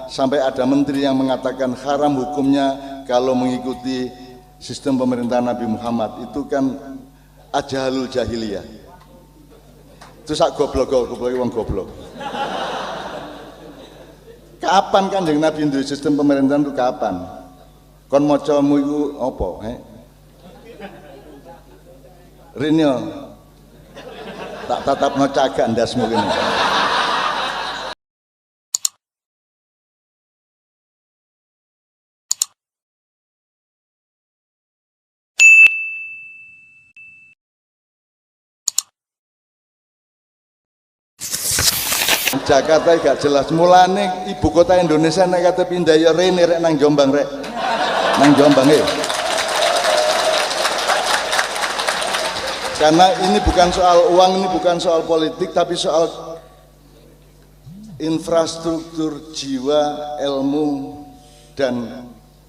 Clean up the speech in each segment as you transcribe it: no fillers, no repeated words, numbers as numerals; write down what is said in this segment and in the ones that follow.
Sampai ada menteri yang mengatakan haram hukumnya kalau mengikuti sistem pemerintahan Nabi Muhammad, itu kan ajalul jahiliyah. Itu sak goblok wong goblok. Kapan Kanjeng Nabi duwe sistem pemerintahan itu kapan? Kon macamu iku apa, Rinyo tak tatapno cagak ndasmu kene. Jakarta gak jelas, mulane ibu kota Indonesia nek kate pindah ya rene rek nang Jombang rek. Nang Jombang Karena ini bukan soal uang, ini bukan soal politik, tapi soal infrastruktur jiwa, ilmu dan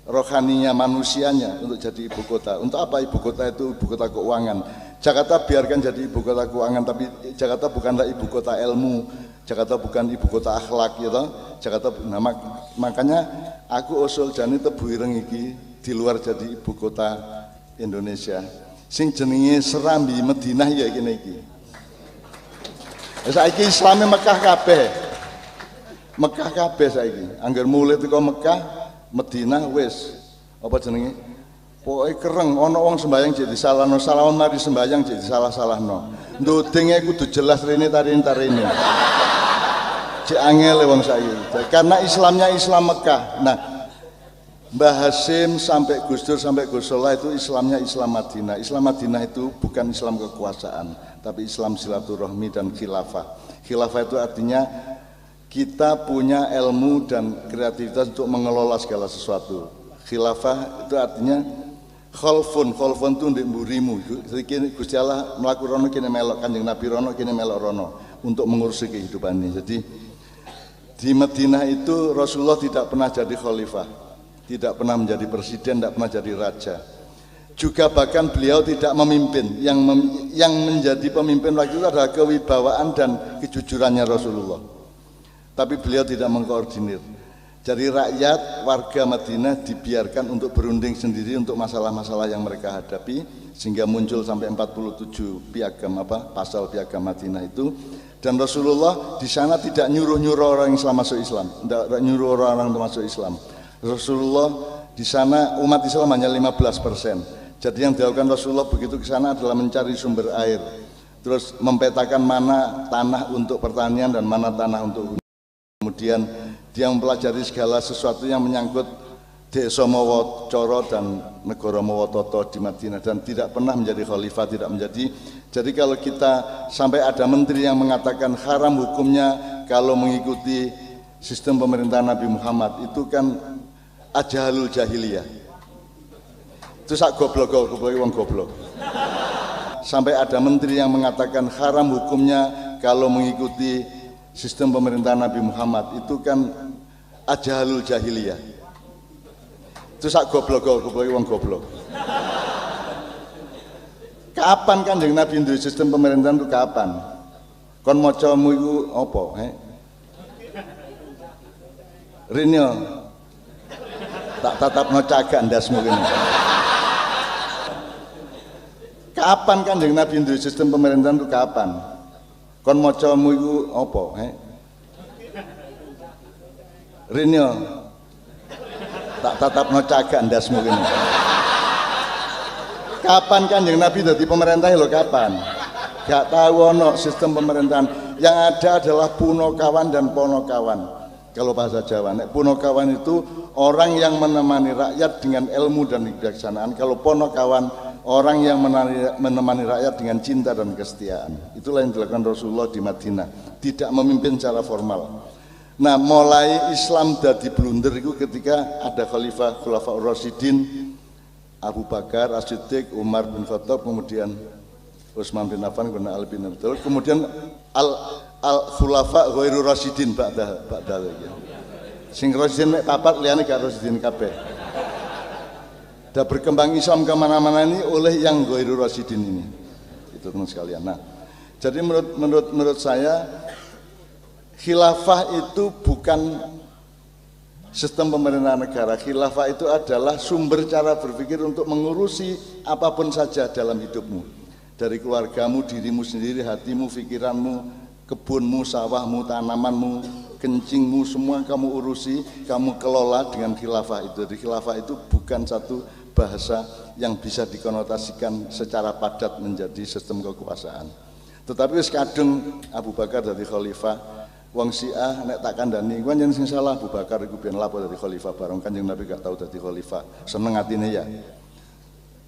rohaninya manusianya untuk jadi ibu kota. Untuk apa ibu kota itu? Ibu kota keuangan. Jakarta biarkan jadi ibu kota keuangan, tapi Jakarta bukanlah ibu kota ilmu, Jakarta bukan ibu kota akhlak, gitu. Jakarta, nah, makanya aku usul jane tebu ireng iki di luar jadi ibu kota Indonesia. Sing jenenge Serambi Madinah ya kene iki. Saiki Islame Mekah kabeh. Mekah kabeh saiki. Angger mulai teko Mekah, Madinah wis apa jenenge? Pokoke kereng ana wong sembayang jadi salahno, salawan mari sembayang jadi salah-salahno. Ndodenge kudu jelas rene tarine. Cek angel wong saiki. Karena Islamnya Islam Mekah. Nah, Mbah Hasyim sampai Gus Dur sampai Gus Solah itu Islamnya Islam Madinah. Islam Madinah itu bukan Islam kekuasaan, tapi Islam silaturahmi dan khilafah. Khilafah itu artinya kita punya ilmu dan kreativitas untuk mengelola segala sesuatu. Khilafah itu artinya khalfun itu ndek mburimu. Gusti Allah mlaku rono kene melok, Kanjeng Nabi rono kene melok rono untuk mengurusi kehidupan ini. Jadi di Madinah itu Rasulullah tidak pernah jadi khalifah, tidak pernah menjadi presiden, tidak pernah jadi raja. Juga bahkan beliau tidak memimpin. Yang menjadi pemimpin waktu itu adalah kewibawaan dan kejujurannya Rasulullah. Tapi beliau tidak mengkoordinir. Jadi rakyat warga Madinah dibiarkan untuk berunding sendiri untuk masalah-masalah yang mereka hadapi, sehingga muncul sampai 47 piagam pasal piagam Madinah itu. Dan Rasulullah di sana tidak nyuruh-nyuruh orang Islam masuk Islam, tidak nyuruh orang masuk Islam. Rasulullah di sana umat Islam hanya 15%. Jadi yang dilakukan Rasulullah begitu ke sana adalah mencari sumber air, terus mempetakan mana tanah untuk pertanian dan mana tanah untuk kemudian dia mempelajari segala sesuatu yang menyangkut Desa Mawa Coro dan Negara Mawa Toto di Madinah, dan tidak pernah menjadi khalifah, tidak menjadi. Jadi kalau kita sampai ada menteri yang mengatakan haram hukumnya kalau mengikuti sistem pemerintahan Nabi Muhammad, itu kan ajalul jahiliyah. Itu sak goblok wong goblok. Sampai ada menteri yang mengatakan haram hukumnya kalau mengikuti sistem pemerintahan Nabi Muhammad, itu kan ajalul jahiliyah. Itu sak goblok wong goblok. Kapan Kanjeng Nabi duwe sistem pemerintahan itu kapan? Kon macamu iku apa, Rinyo tak tatapno cagak ndasmu kene. Kapan Kanjeng Nabi duwe sistem pemerintahan itu kapan? Kon macamu iku apa, Rinyo tak tatapno cagak ndasmu kene. Kapan Kanjeng Nabi dadi pemerintah lho, kapan? Gak tahu ono sistem pemerintahan. Yang ada adalah punokawan dan ponokawan. Kalau bahasa Jawa, punokawan itu orang yang menemani rakyat dengan ilmu dan kebijaksanaan. Kalau ponokawan, orang yang menemani rakyat dengan cinta dan kesetiaan. Itulah yang dilakukan Rasulullah di Madinah. Tidak memimpin secara formal. Nah, mulai Islam dadi blunder itu ketika ada Khulafaur Rasyidin, Abu Bakar, As-Siddiq, Umar bin Khattab, kemudian Utsman bin Affan, kemudian Ali bin Abi Thalib, kemudian al-khulafa ghairu rasyidin ba'da ya. Sing rasyidin papat liyane gak rasyidin kabeh. Dan berkembang Islam kemana-mana ini oleh yang ghairu rasyidin ini. Itu teman sekalian. Nah, jadi menurut saya khilafah itu bukan sistem pemerintahan negara. Khilafah itu adalah sumber cara berpikir untuk mengurusi apapun saja dalam hidupmu, dari keluargamu, dirimu sendiri, hatimu, pikiranmu, kebunmu, sawahmu, tanamanmu, kencingmu, semua kamu urusi, kamu kelola dengan khilafah itu. Jadi khilafah itu bukan satu bahasa yang bisa dikonotasikan secara padat menjadi sistem kekuasaan. Tetapi wis kadung Abu Bakar dari khalifah, wong Syiah nek tak kandhani kuwi yen sing salah Abu Bakar iku ben lapo dadi khalifah bareng Kanjeng Nabi gak tau dadi khalifah. Seneng atine ya.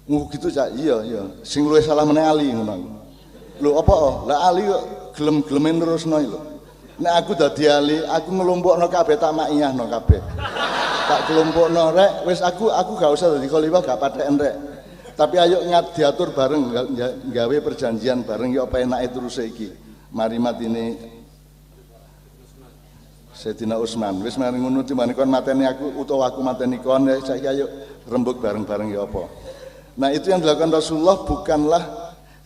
Gitu cak, iya. Sing luwih salah meneh Ali ngono. Lho apa? Lah Ali kok gelem-geleme nerusno lho. Nek aku dadi Ali, aku ngelompokno kabeh tak maiyahno kabeh. Tak kelompokno rek, wis aku gak usah dadi khalifah gak patheken rek. Tapi ayo diatur bareng gawe perjanjian bareng ya apa enake terus iki. Mari matine Sayyidina Utsman, wis mari ngono dimane kon mateni aku utawa aku mateni kon, ya saiki ayo rembug bareng-bareng ya apa. Nah, itu yang dilakukan Rasulullah bukanlah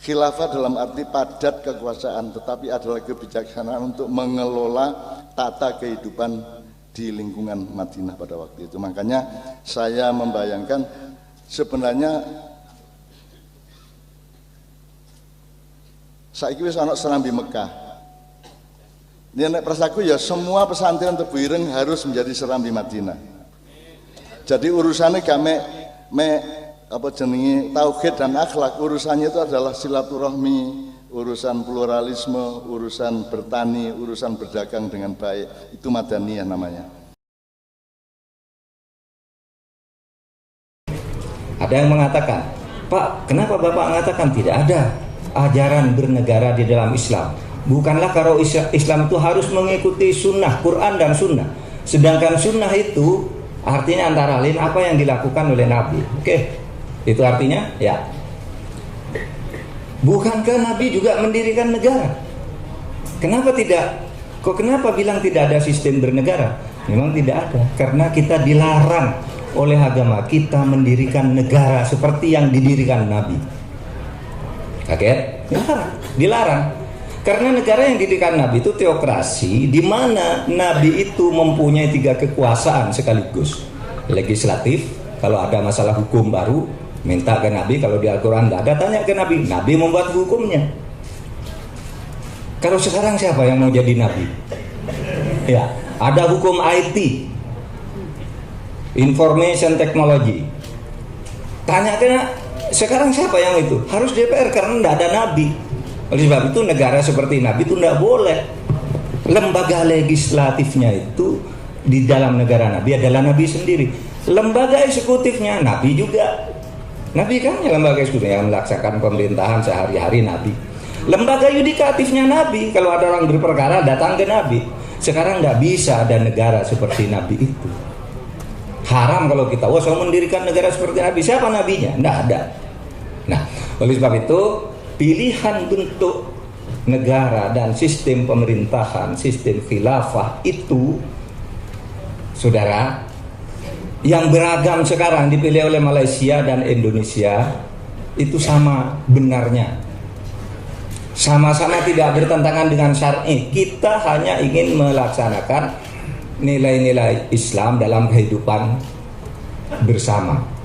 khilafah dalam arti padat kekuasaan, tetapi adalah kebijaksanaan untuk mengelola tata kehidupan di lingkungan Madinah pada waktu itu. Makanya saya membayangkan sebenarnya saiki wis ana serambi Mekah. Ini nek prasaku ya semua pesantren Tebu Ireng harus menjadi serambi Madinah. Jadi urusannya gak apa jenenge tauhid dan akhlak, urusannya itu adalah silaturahmi, urusan pluralisme, urusan bertani, urusan berdagang dengan baik. Itu Madaniyah namanya. Ada yang mengatakan, Pak, kenapa Bapak mengatakan tidak ada ajaran bernegara di dalam Islam? Bukanlah kalau Islam itu harus mengikuti sunnah, Quran dan sunnah. Sedangkan sunnah itu artinya antara lain apa yang dilakukan oleh Nabi. Oke, itu artinya ya. Bukankah Nabi juga mendirikan negara? Kenapa tidak? Kenapa bilang tidak ada sistem bernegara? Memang tidak ada, karena kita dilarang oleh agama kita mendirikan negara seperti yang didirikan Nabi. Kaget? Dilarang. Karena negara yang didirikan Nabi itu teokrasi, di mana Nabi itu mempunyai 3 kekuasaan sekaligus. Legislatif, kalau ada masalah hukum baru, minta ke Nabi. Kalau di Al-Quran tidak ada, tanya ke Nabi. Nabi membuat hukumnya. Kalau sekarang siapa yang mau jadi Nabi? Ya, ada hukum IT, Information Technology. Tanya ke sekarang siapa yang itu? Harus DPR karena tidak ada Nabi. Oleh sebab itu negara seperti Nabi itu tidak boleh. Lembaga legislatifnya itu di dalam negara Nabi adalah Nabi sendiri. Lembaga eksekutifnya Nabi juga. Nabi kan ya lembaga eksekutif yang melaksanakan pemerintahan sehari-hari Nabi. Lembaga yudikatifnya Nabi. Kalau ada orang berperkara datang ke Nabi. Sekarang tidak bisa ada negara seperti Nabi itu. Haram kalau kita saya mendirikan negara seperti Nabi. Siapa nabinya? Tidak ada. Nah, oleh sebab itu pilihan bentuk negara dan sistem pemerintahan, sistem khilafah itu, saudara, yang beragam sekarang dipilih oleh Malaysia dan Indonesia itu sama benarnya. Sama-sama tidak bertentangan dengan syar'i. Kita hanya ingin melaksanakan nilai-nilai Islam dalam kehidupan bersama.